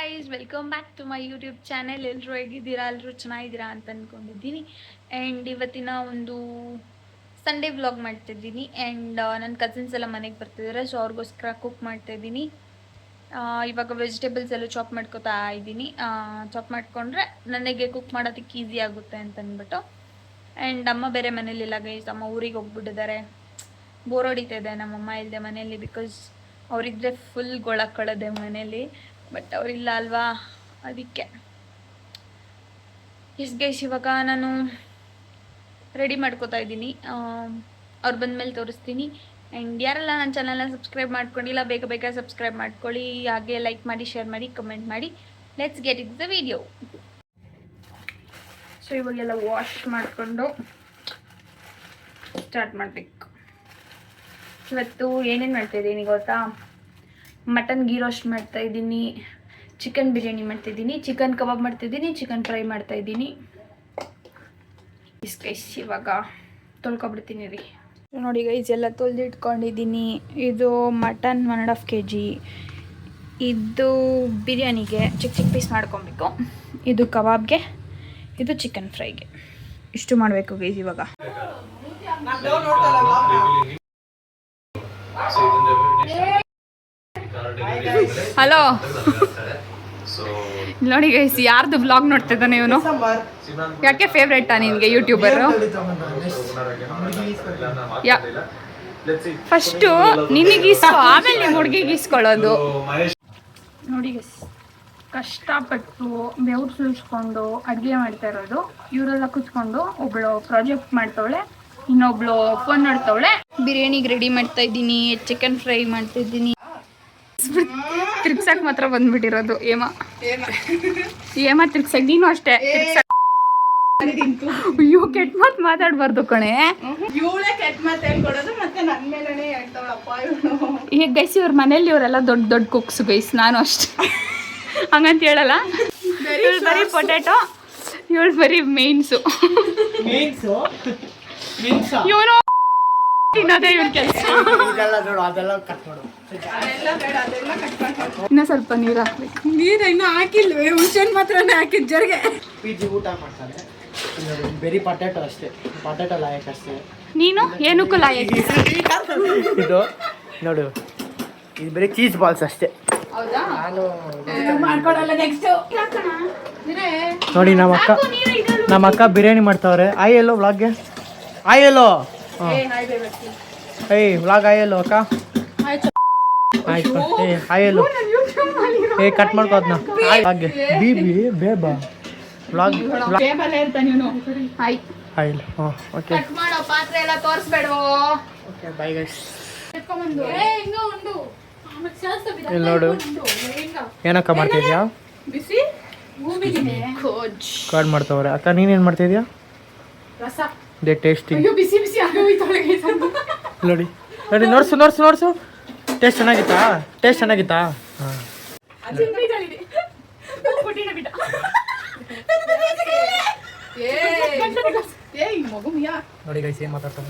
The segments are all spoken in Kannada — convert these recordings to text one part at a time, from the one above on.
Guys welcome back to my YouTube channel. ಎಲ್ಲರೂ ಹೇಗಿದ್ದೀರಾ? ಎಲ್ಲರೂ ಚೆನ್ನಾಗಿದ್ದೀರಾ ಅಂತ ಅಂದ್ಕೊಂಡಿದ್ದೀನಿ. ಆ್ಯಂಡ್ ಇವತ್ತಿನ ಒಂದು ಸಂಡೇ ವ್ಲಾಗ್ ಮಾಡ್ತಾಯಿದ್ದೀನಿ. ಆ್ಯಂಡ್ ನನ್ನ ಕಸಿನ್ಸ್ ಎಲ್ಲ ಮನೆಗೆ ಬರ್ತಿದ್ದಾರೆ, ಸೊ ಅವ್ರಿಗೋಸ್ಕರ ಕುಕ್ ಮಾಡ್ತಾಯಿದ್ದೀನಿ. ಇವಾಗ ವೆಜಿಟೇಬಲ್ಸ್ ಎಲ್ಲ ಚಾಪ್ ಮಾಡ್ಕೊತಾ ಇದ್ದೀನಿ. ಚಾಪ್ ಮಾಡಿಕೊಂಡ್ರೆ ನನಗೆ ಕುಕ್ ಮಾಡೋದಕ್ಕೆ ಈಸಿ ಆಗುತ್ತೆ ಅಂತ ಅಂದ್ಬಿಟ್ಟು. ಆ್ಯಂಡ್ ಅಮ್ಮ ಬೇರೆ ಮನೇಲಿಲ್ಲ ಗೈಸ್, ಅಮ್ಮ ಊರಿಗೆ ಹೋಗ್ಬಿಟ್ಟಿದ್ದಾರೆ. ಬೋರ್ ಹೊಡಿತಾ ಇದೆ ನಮ್ಮಮ್ಮ ಇಲ್ಲದೆ ಮನೇಲಿ, ಬಿಕಾಸ್ ಅವರಿದ್ದರೆ ಫುಲ್ ಗೊಳಕೊಳ್ಳೋದೆ ಮನೇಲಿ. ಬಟ್ ಅವರಿಲ್ಲ ಅಲ್ವಾ, ಅದಕ್ಕೆ. ಎಸ್ ಗೈಸ್, ಇವಾಗ ನಾನು ರೆಡಿ ಮಾಡ್ಕೋತಾ ಇದ್ದೀನಿ. ಅವ್ರು ಬಂದಮೇಲೆ ತೋರಿಸ್ತೀನಿ. ಆ್ಯಂಡ್ ಯಾರೆಲ್ಲ ನನ್ನ ಚಾನಲ್ನ ಸಬ್ಸ್ಕ್ರೈಬ್ ಮಾಡ್ಕೊಂಡಿಲ್ಲ, ಬೇಗ ಬೇಗ ಸಬ್ಸ್ಕ್ರೈಬ್ ಮಾಡ್ಕೊಳ್ಳಿ. ಹಾಗೆ ಲೈಕ್ ಮಾಡಿ, ಶೇರ್ ಮಾಡಿ, ಕಮೆಂಟ್ ಮಾಡಿ. Let's get it the video. So ಇವಾಗೆಲ್ಲ ವಾಶ್ ಮಾಡಿಕೊಂಡು ಸ್ಟಾರ್ಟ್ ಮಾಡಬೇಕು. ಇವತ್ತು ಏನೇನು ಮಾಡ್ತಾಯಿದ್ದೀನಿ ಗೊತ್ತಾ? ಮಟನ್ ಗೀ ರೋಸ್ಟ್ ಮಾಡ್ತಾಯಿದ್ದೀನಿ, ಚಿಕನ್ ಬಿರಿಯಾನಿ ಮಾಡ್ತಾಯಿದ್ದೀನಿ, ಚಿಕನ್ ಕಬಾಬ್ ಮಾಡ್ತಾಯಿದ್ದೀನಿ, ಚಿಕನ್ ಫ್ರೈ ಮಾಡ್ತಾಯಿದ್ದೀನಿ. ಗೈಸ್ ಇವಾಗ ತೊಳ್ಕೊಬಿಡ್ತೀನಿ ರೀ. ನೋಡಿ ಗೈಸ್, ಎಲ್ಲ ತೊಳೆದಿಟ್ಕೊಂಡಿದ್ದೀನಿ. ಇದು ಮಟನ್ 1.5 kg, ಇದು ಬಿರಿಯಾನಿಗೆ ಚಿಕ್ಕ ಚಿಕ್ಕ ಪೀಸ್ ಮಾಡ್ಕೊಬೇಕು, ಇದು ಕಬಾಬ್ಗೆ, ಇದು ಚಿಕನ್ ಫ್ರೈಗೆ. ಇಷ್ಟು ಮಾಡಬೇಕು ಗೈಸ್ ಇವಾಗ. ಹಲೋ ನೋಡಿ ಗೈಸ್, ಯಾರ್ದು ಬ್ಲಾಗ್ ನೋಡ್ತಿದ್ದಾನೆ ಇವನು? ಯಾಕೆ ಫೇವ್ರೇಟಾ ನಿನಗೆ ಯೂಟ್ಯೂಬರು? ಫಸ್ಟು ನಿನಗೀಸ್ಕೊ, ಆಮೇಲೆ ನಿಮ್ಮ ಹುಡುಗಿಗೆ ಇಸ್ಕೊಳ್ಳೋದು. ನೋಡಿ ಗೈಸ್, ಕಷ್ಟಪಟ್ಟು ಬೆವ್ರು ಸುಳಿಸ್ಕೊಂಡು ಅಡುಗೆ ಮಾಡ್ತಾ ಇರೋದು. ಇವರೆಲ್ಲ ಕೂತ್ಕೊಂಡು ಒಬ್ಳು ಪ್ರಾಜೆಕ್ಟ್ ಮಾಡ್ತಾವಳೆ, ಇನ್ನೊಬ್ಳು ಫೋನ್ ನೋಡ್ತಾವಳೆ. ಬಿರಿಯಾನಿಗೆ ರೆಡಿ ಮಾಡ್ತಾ ಇದ್ದೀನಿ, ಚಿಕನ್ ಫ್ರೈ ಮಾಡ್ತಾ ಇದ್ದೀನಿ. ತಿರ್ಗ್ಸಕ್ ಮಾತ್ರ ಬಂದ್ಬಿಟ್ಟಿರೋದು ಏಮ ತಿರ್ಗ್ಸಕ್. ನೀನು ಅಷ್ಟೇ. ಅಯ್ಯೋ, ಕೆಟ್ಟ ಮಾತು ಮಾತಾಡ್ಬಾರ್ದು ಕಣೆ. ಈಗ ಗೈಸ್, ಇವ್ರ ಮನೇಲಿ ಇವರೆಲ್ಲ ದೊಡ್ಡ ದೊಡ್ಡ ಕುಕ್ಸ್ ಗೈಸ್, ನಾನು ಅಷ್ಟೇ ಹಂಗಂತ ಹೇಳಲ್ಲ. ಇವಳು ಬರೀ ಪೊಟ್ಯಾಟೊ, ಇವಳು ಬರೀ ಮೇನ್ಸು. ಇವನು ತಿನ್ನೋದೇ ಇವ್ರ ಕೆಲಸ. ಇನ್ನ ಸ್ವಲ್ಪ ನೀರು ಹಾಕ್ಬೇಕು. ನೀರು ಇನ್ನೂ ಹಾಕಿಲ್ವೇ? ಹುಣಸೆನ್ ಮಾತ್ರನೇ ಹಾಕಿದ್ ಜರ್ಗೆ. ಪಿಜಿ ಊಟ ಮಾಡ್ತಾರೆ, ಬರೀ ಪೊಟ್ಯಾಟೊ ಅಷ್ಟೇ, ಪೊಟ್ಯಾಟೊ ಲಾಯಕ್ ಅಷ್ಟೇ. ನೀನು ಏನಕ್ಕೂ ಲಾಯಕ್. ಇದು ನೋಡು, ಇದು ಬರೀ ಚೀಸ್ ಬಾಲ್ಸ್ ಅಷ್ಟೇ. ನಾನು ನೋಡಿ, ನಮ್ಮ ಅಕ್ಕ ಬಿರಿಯಾನಿ ಮಾಡ್ತಾವ್ರೆ. ಆಯಲ್ಲೋ ವ್ಲಾಗ್ಗೆ, ಆಯಲ್ಲೋ ವ್ಲಾಗ್ ಆಯಲ್ಲೋ ಅಕ್ಕ. ಆಯ್ತು, ಆಯಲ್ಲೋ ಕಟ್ ಮಾಡ್ಕೋದ್ನ ಹಾಗೆ ಬೀಬಿ ಬೇಬ ವ್ಲಾಗ್ ಆಯಿಲ್. ಓಕೆ, ಪಾತ್ರೆ ಎಲ್ಲ ತೋರಿಸ್ಬೇಡವೋ. Okay, bye guys. ಇಲ್ಲಿ ನೋಡು, ಏನಕ್ಕ ಮಾಡ್ತಿದ್ಯಾ? ಕಾರ್ಡ್ ಮಾಡ್ತಾವ್ರೆ. ಅಕ್ಕ ನೀನೇನು ಮಾಡ್ತಿದ್ಯಾ? They tasting. ನೋಡಿ ನೋಡಿ, ನೋಡ್ಸು. ಟೇಸ್ಟ್ ಚೆನ್ನಾಗಿತ್ತಾ? ಹಾಂ. ನೋಡಿ ಗೈಸ್, ಏನು ಮಾತಾಡ್ತಾರೆ.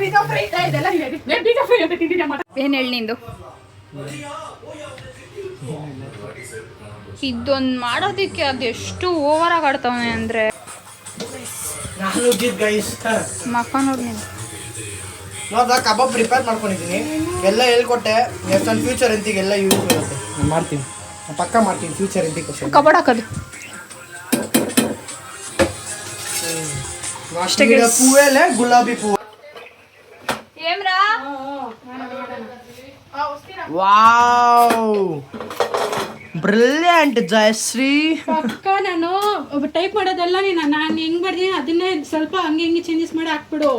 ಏನು ಹೇಳಿ ನಿಂದು? ಇದೊಂದು ಮಾಡೋದಕ್ಕೆ ಅದೆಷ್ಟು ಓವರ್ ಆಗಿ ಆಡ್ತಾವನೆ ಅಂದರೆ ಮಕ್ಕ ನೋಡಿ ನೀನು. ನೋಡ್ದ, ಕಬಾಬ್ ಪ್ರಿಪೇರ್ ಮಾಡ್ಕೊಂಡಿದ್ದೀನಿ, ಎಲ್ಲ ಹೇಳ್ಕೊಟ್ಟೆ. ನೆಕ್ಸ್ಟ್ ನನ್ನ ಫ್ಯೂಚರ್ ಎಂತಿಗೆಲ್ಲ ಯೂಸ್ ಬರುತ್ತೆ. ನಾನು ಮಾಡ್ತೀನಿ, ಪಕ್ಕ ಮಾಡ್ತೀನಿ ಫ್ಯೂಚರ್ ಎಂತಿಗೆ. ಕಬಾಡ್ ಹಾಕೋದು ಅಷ್ಟೇ. ಹೂವಲ್ಲೇ ಗುಲಾಬಿ ಹೂವು. Wow, brilliant Jayashree. ಪಕ್ಕ ನಾನು ಟೈಪ್ ಮಾಡೋದೆಲ್ಲ ನಾನು ಹೆಂಗ್ ಬರ್ತೀನಿ ಅದನ್ನೇ ಸ್ವಲ್ಪ ಹಂಗೆ ಹಿಂಗೆ ಚೇಂಜಸ್ ಮಾಡಿ ಹಾಕ್ಬಿಡು.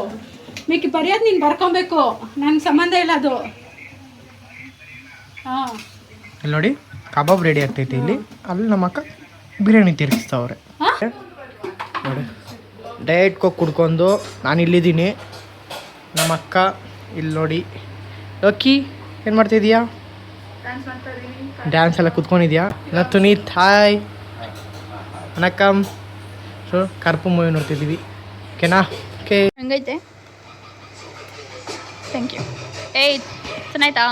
ಮಿಕ್ಕಿ ಬರೆಯೋದು ನೀನು ಬರ್ಕೊಬೇಕು, ನನ್ನ ಸಂಬಂಧ ಇಲ್ಲ ಅದು. ಹಾಂ, ಇಲ್ಲಿ ನೋಡಿ, ಕಬಾಬ್ ರೆಡಿ ಆಗ್ತೈತೆ. ಇಲ್ಲಿ ಅಲ್ಲಿ ನಮ್ಮ ಅಕ್ಕ ಬಿರಿಯಾನಿ ತಿರ್ಗಿಸ್ತಾವ್ರೆ. ನೋಡಿ, ಡೈರೆಕ್ಟ್ ಕೋಕ್ ಕುಡ್ಕೊಂಡು ನಾನು ಇಲ್ಲಿದ್ದೀನಿ. ನಮ್ಮ ಅಕ್ಕ ಇಲ್ಲಿ ನೋಡಿ. ಲಕ್ಕಿ, ಏನು ಮಾಡ್ತಿದ್ಯಾ? ಡ್ಯಾನ್ಸ್ ಎಲ್ಲ ಕುತ್ಕೊಂಡಿದ್ಯಾ? ನತ್ತುನೀತ್ ಹಾಯ್ ವಣಕಂ. ಸೊ ಕರ್ಪು ಮೂವಿ ನೋಡ್ತಿದ್ದೀವಿ, ಓಕೆನಾ? ಓಕೆ, ಹೆಂಗೈತೆ? Thank you. ಏಯ್, ಚೆನ್ನಾಯ್ತಾ?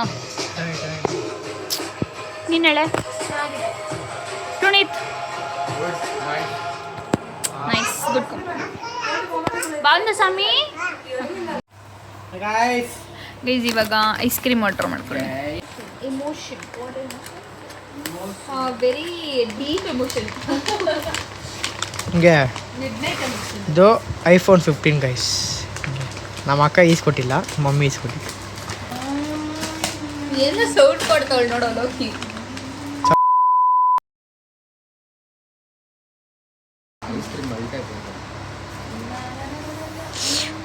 ನೀನು ಹೇಳೆ. ಪುನೀತ್ ನೈಸ್ ಗುಡ್ ಬಾಂದ ಸ್ವಾಮಿ ಗೈಸ್ ಗೈಸ್ ಇವಾಗ ಐಸ್ ಕ್ರೀಮ್ ಆರ್ಡರ್ ಮಾಡ್ಕೊಳ್ಳಿ ಎಮೋಷನ್ ವೆರಿ ಡೀಪ್ ಎಮೋಷನ್ ಹಿಂಗೆ ಇದು ಐಫೋನ್ 15 ಗೈಸ್. ನಮ್ಮ ಅಕ್ಕ ಈಸ್ಕೊಟ್ಟಿಲ್ಲ, ಮಮ್ಮಿ ಈಸ್ಕೊಟ್ಟಿಲ್ಲ. ಏನೋ ಸೌಂಡ್ ಕೊಡ್ತಾವಳು ನೋಡೋ Loki.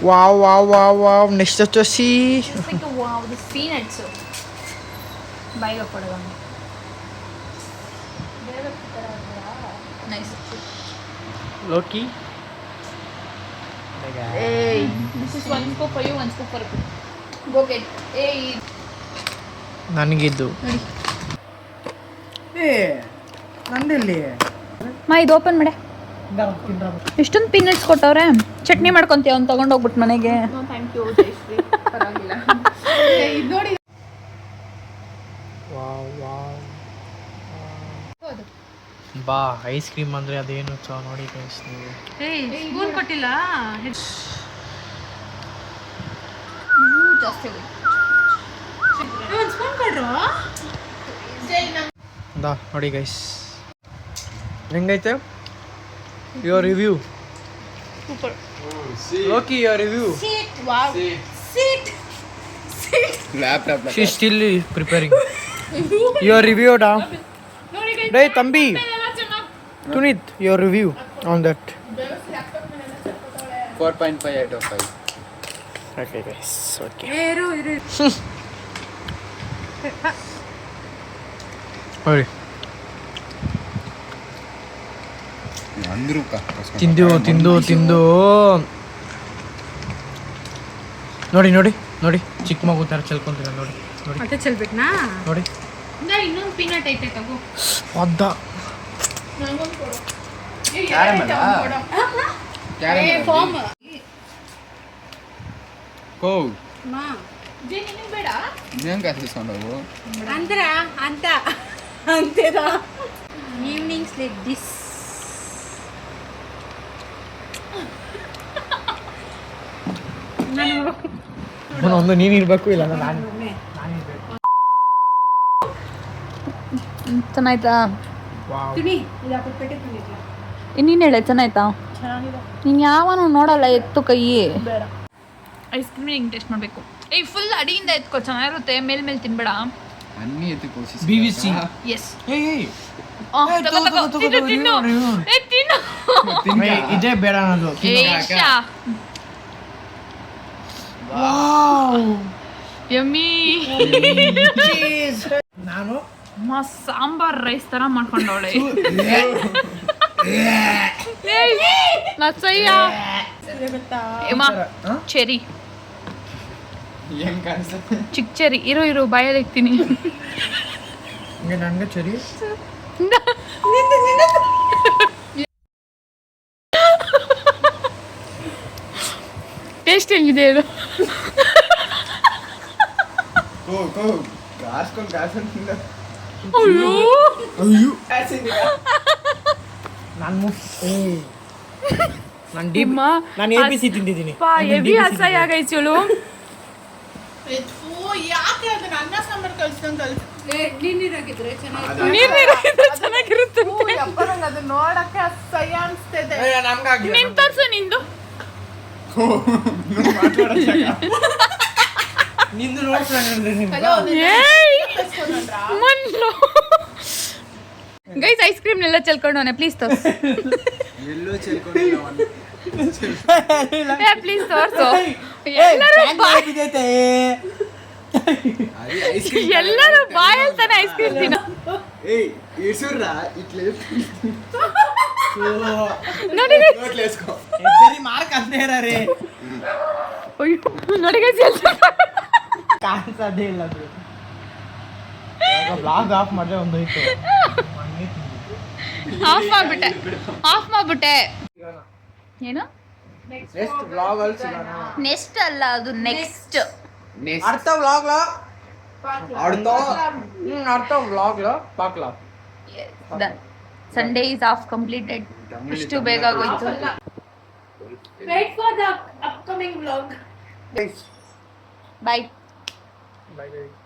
Wow wow wow wow next వచ్చేసి ವಾವ್ ದಿ ಪೀನಟ್ಸ್ ಬೈಗ ಕೊಡೋದು nice Loki. Hey, this is one scoop for you, one scoop for you. Go get. Hey. ನನಗಿದ್ದು ನಂದೆಲ್ಲಿ ಮಾ ಇದು ಓಪನ್ ಮಾಡೆ. ಇಷ್ಟೊಂದು ಪೀನಟ್ಸ್ ಕೊಟ್ಟವ್ರೆ. ಚಟ್ನಿ ಮಾಡ್ಕೊಂತೀಯ ಅವ್ನು ತಗೊಂಡೋಗ್ಬಿಟ್ಟು ಮನೆಗೆ. Thank you Jayashree. ಪರವಾಗಿಲ್ಲ. ಇದು ನೋಡಿ. ವಾವ್ ವಾವ್ ಬಾ ಐಸ್ ಕ್ರೀಮ್ ಅಂದರೆ ಅದೇನು ನೋಡಿ ಗೈಸ್ ನೀವು. ಸ್ಪೂನ್ ಕೊಟ್ಟಿಲ್ಲ. ಜಾಸ್ತಿ ಒಂದು ಸ್ಪೂನ್ ಕೊಡ್ರು. ದಾ ನೋಡಿ ಗೈಸ್ ಹೆಂಗೈತೆ your review. Super. Loki your review. Wow. Sit. She still preparing your review ಡಾ. ಡೇ ತಂಬಿ Puneeth your review on that. 4.5 out of 5. Okay guys okay. ಇರು ನೋಡಿ ಅಂದ್ರು ತಿಂದು ತಿಂದು ತಿಂದು ನೋಡಿ ನೋಡಿ ನೋಡಿ ಚಿಕ್ಕ ಮಗು ಥರ ಚೆಲ್ಕೊಂತೀರ ನೋಡಿ ನೋಡಿ ಮತ್ತೆ ಚೆಲ್ಬೇಕನಾ? ನೋಡಿ ಇನ್ನೊಂದು ಪೀನಟ್ ಐತೆ ತಗೋ. ಅದ್ದ ಫಾರ್ಮ್ ಕೋ ಮಾ ಬೇಡ. ಇನ್ನೇನು ಕಾಸು ಸೌಂಡವು ಅಂದ್ರ ಅಂತ ಅಂತೀರ. Evenings like this. ಒಂದು ನೀನು ಇರಬೇಕು ಇಲ್ಲ ನಾನು ಚೆನ್ನಾಯ್ತಾ? ವಾವ್ ತುನಿ ಇದು ಹಾಕ್ಬಿಟ್ಟು ತಿನ್ನಿಲ್ಲ. ನೀನು ಹೇಳೆ ಚೆನ್ನಾಯ್ತಾ? ಚೆನ್ನಾಗಿದೆ. ನೀನು ಯಾವನು ನೋಡಲ್ಲ ಎತ್ತು ಕೈ. ಬೇಡ ಐಸ್ ಕ್ರೀಮ್ ಹಿಂಗೆ ಟೇಸ್ಟ್ ಮಾಡಬೇಕು. ಏಯ್ ಫುಲ್ ಅಡಿಯಿಂದ ಎತ್ಕೋ, ಚೆನ್ನಾಗಿರುತ್ತೆ. ಮೇಲ್ ತಿನ್ಬೇಡ. ಅನ್ನಿ ಎತ್ತು ಕೋಸಿ BVC. ಎಸ್ ಏಯ್ ತಿನ್ನು. ಇದೇ ಬೇಡ ಅನ್ನೋದು. ಯಮ್ಮಿ. ನಾನು ಸಾಂಬಾರ್ ರೈಸ್ ತರ ಮಾಡ್ಕೊಂಡವಳೆ. ನಸಯ್ಯ ಚೆರಿ ಹೆಂಗ್ ಕಾಣಿಸುತ್ತೆ ಚಿಕ್ಕ ಚೆರಿ. ಇರು ಬಾಯಲ್ಲಿ ಇಕ್ತೀನಿ. ನನಗೆ ಸರಿ ಟೇಸ್ಟ್ ಹೆಂಗಿದೆ ಹೇಳು. ಕೋ ಕಾಸ್ಕೊಂಡು ಅಯ್ಯೋ ನಾನು ಡೀಪ್ ನಾನು ABC ತಿಂದಿದ್ದೀನಿ. ಹೆವಿ ಅಸಹ್ಯ ಆಗೈಚಳು. ನೀರಿರಾಗಿದ್ರೆ ಚೆನ್ನಾಗಿ ಚೆನ್ನಾಗಿರುತ್ತೆ. ನಿನ್ ತೋರ್ಸು ನಿಂದು. ನಿಂದು ನೋಡ್ಕೊಂಡು ಗೈಸ್ ಐಸ್ ಕ್ರೀಮ್ ಎಲ್ಲ ಚೆಲ್ಕೊಂಡವನೆ. ಪ್ಲೀಸ್ ತೋರ್ಸು. ಎಲ್ಲೋ ಚೆಲ್ಕೊಂಡಿಲ್ಲ ಪ್ಲೀಸ್ ತೋರ್ಸು. ಎಲ್ಲರೂ ಬಾಯಲ್ಲಿ ತಾನೆ ಐಸ್ ಕ್ರೀಮ್ ತಿನ್ನೋ. ಏಯ್ ಇರ್ಸುರ್ರಾ ಇಟ್ಲೇ ನೋಡಿ ನೋಟ್ಲೇಸ್ಕೋ ಮಾರ್ಕ್ ಅಂತೆ ಇರಾರೆ. ನೋಡಿ ಗೈಸ್ ಕಾಣಿಸೋದೇ ಇಲ್ಲ ಅದು. ಬ್ಲಾಗ್ ಆಫ್ ಮಾಡಿದ್ರೆ ಒಂದು ಇತ್ತು. ಆಫ್ ಮಾಡ್ಬಿಟ್ಟೆ. ಏನು ನೆಕ್ಸ್ಟ್ ಬ್ಲಾಗ್ ಅಲ್ಲಿ ಸಿಗೋಣ. ನೆಕ್ಸ್ಟ್ ಅಲ್ಲ, ಅದು ನೆಕ್ಸ್ಟ್. அடுத்த vlogல அடுத்த vlogல பார்க்கலாம். Done. Sunday is of completed. ಇಷ್ಟು ಬೇಗ ಆಗೋಯ್ತು. Wait for the upcoming vlog. Bye. Bye bye.